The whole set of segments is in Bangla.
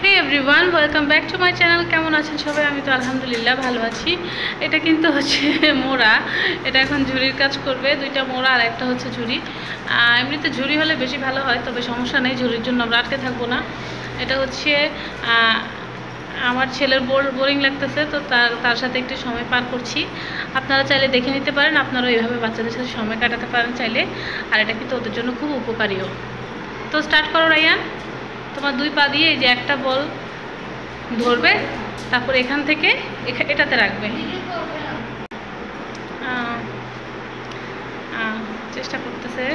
Hey everyone, welcome back to my channel. কেমন আছেন সবাই? আমি তো আলহামদুলিল্লাহ ভালো আছি। এটা কিন্তু হচ্ছে মোড়া, এটা এখন ঝুড়ির কাজ করবে। দুইটা মোড়া আর একটা হচ্ছে ঝুড়ি। এমনিতে ঝুড়ি হলে বেশি ভালো হয়, তবে সমস্যা নেই, ঝুড়ির জন্য আমরা আটকে থাকবো না। এটা হচ্ছে আমার ছেলের বোরিং লাগতেছে, তো তার সাথে একটু সময় পার করছি। আপনারা চাইলে দেখে নিতে পারেন, আপনারা এইভাবে বাচ্চাদের সাথে সময় কাটাতে পারেন চাইলে। আর এটা কিন্তু ওদের জন্য খুব উপকারীও। তো স্টার্ট করো রায়ান। তোমার দুই পা দিয়ে এই যে একটা বল ধরবে, তারপর এখান থেকে এটাতে রাখবে। চেষ্টা করতেছে।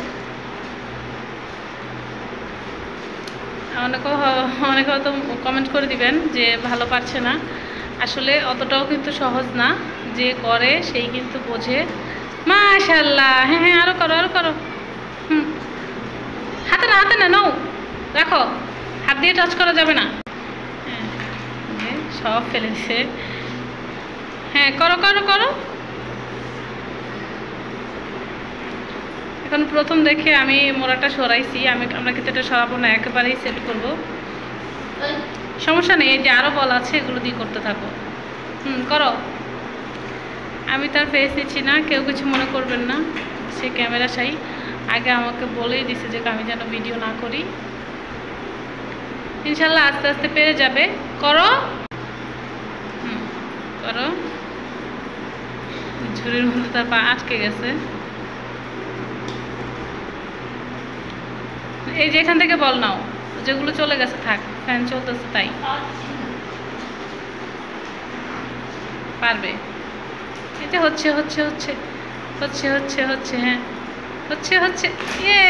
অনেকে হয়তো কমেন্ট করে দিবেন যে ভালো পারছে না। আসলে অতটাও কিন্তু সহজ না, যে করে সেই কিন্তু বোঝে। মাশাআল্লাহ, হ্যাঁ হ্যাঁ, আরো করো আরো করো। হাতে না নাও, রাখো, হাত দিয়ে টাচ করা যাবে না। হ্যাঁ, সব ফেলেছে। হ্যাঁ, করো করো করো। এখন প্রথম দেখে আমি মোড়াটা সরাইছি, আমরা কিন্তু এটা সরাবো না, একেবারেই সেট করব। সমস্যা নেই, এই যে আরও বল আছে, এগুলো দিয়ে করতে থাকো। করো। আমি তার ফেস দিচ্ছি না, কেউ কিছু মনে করবেন না। সে ক্যামেরা শাই, আগে আমাকে বলেই দিছে যে আমি যেন ভিডিও না করি। ইনশাল্লাহ আস্তে আস্তে পেরে যাবে। করো। করো। ঝুড়ির মধ্যে তার পা আটকে গেছে। এই যে এখান থেকে বল নাও, যেগুলো চলে গেছে থাক, ফ্যান চলতেছে তাই পারবে। এটা হচ্ছে হচ্ছে হচ্ছে হচ্ছে হচ্ছে হচ্ছে হ্যাঁ, হচ্ছে হচ্ছে। ইয়ে,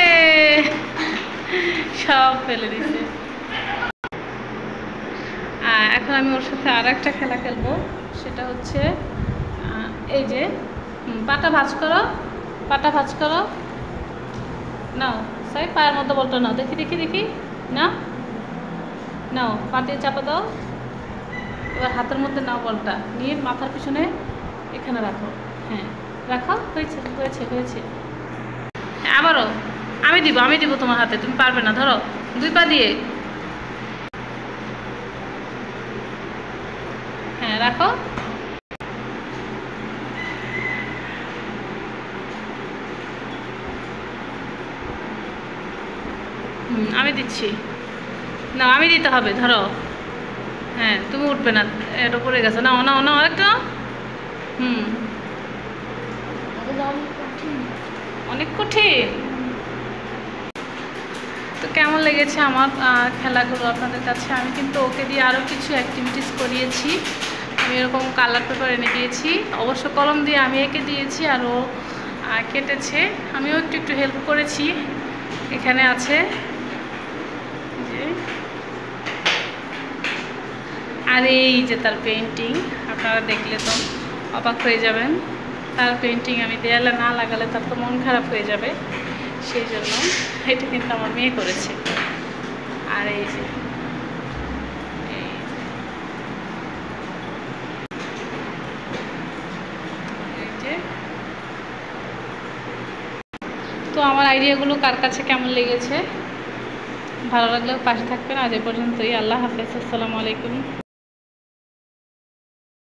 সব ফেলে দিছে। এখন আমি ওর সাথে আর একটা খেলা খেলবো, সেটা হচ্ছে এই যে পাটা ভাঁজ করো, পাটা ভাঁজ করো। নাও সাই, পায়ের মধ্যে বলটা নাও, দেখি দেখি দেখি। নাও নাও, পা দিয়ে চাপা দাও। এবার হাতের মধ্যে নাও, বলটা নিয়ে মাথার পিছনে এখানে রাখো। হ্যাঁ রাখো, হয়েছে হয়েছে হয়েছে। আবারও আমি দিব তোমার হাতে, তুমি পারবে না। ধরো দুই পা দিয়ে। হ্যাঁ রাখো। আমি দিচ্ছি না, আমি দিতে হবে। ধরো, হ্যাঁ তুমি উঠবে না, এটা পড়ে গেছে। নাও নাও নাও একটা। অনেক কঠিন। তো কেমন লেগেছে আমার খেলাগুলো আপনাদের কাছে? আমি কিন্তু ওকে দিয়ে আরও কিছু অ্যাক্টিভিটিস করিয়েছি। আমি এরকম কালার পেপার এনে দিয়েছি, অবশ্য কলম দিয়ে আমি এঁকে দিয়েছি, আর ও কেটেছে। আমিও একটু একটু হেল্প করেছি। এখানে আছে যে, আর এই যে তার পেন্টিং, আপনারা দেখলে তো অবাক হয়ে যাবেন। তার পেন্টিং আমি দেয়ালে না লাগালে তার তো মন খারাপ হয়ে যাবে, সেই জন্য এটা কিন্তু আমার মেয়ে করেছে। আর এই যে তো আমার আইডিয়াগুলো কার কাছে কেমন লেগেছে, ভালো লাগলেও পাশে থাকবেন। আজ এ পর্যন্তই। আল্লাহ হাফেজ, আসসালামু আলাইকুম।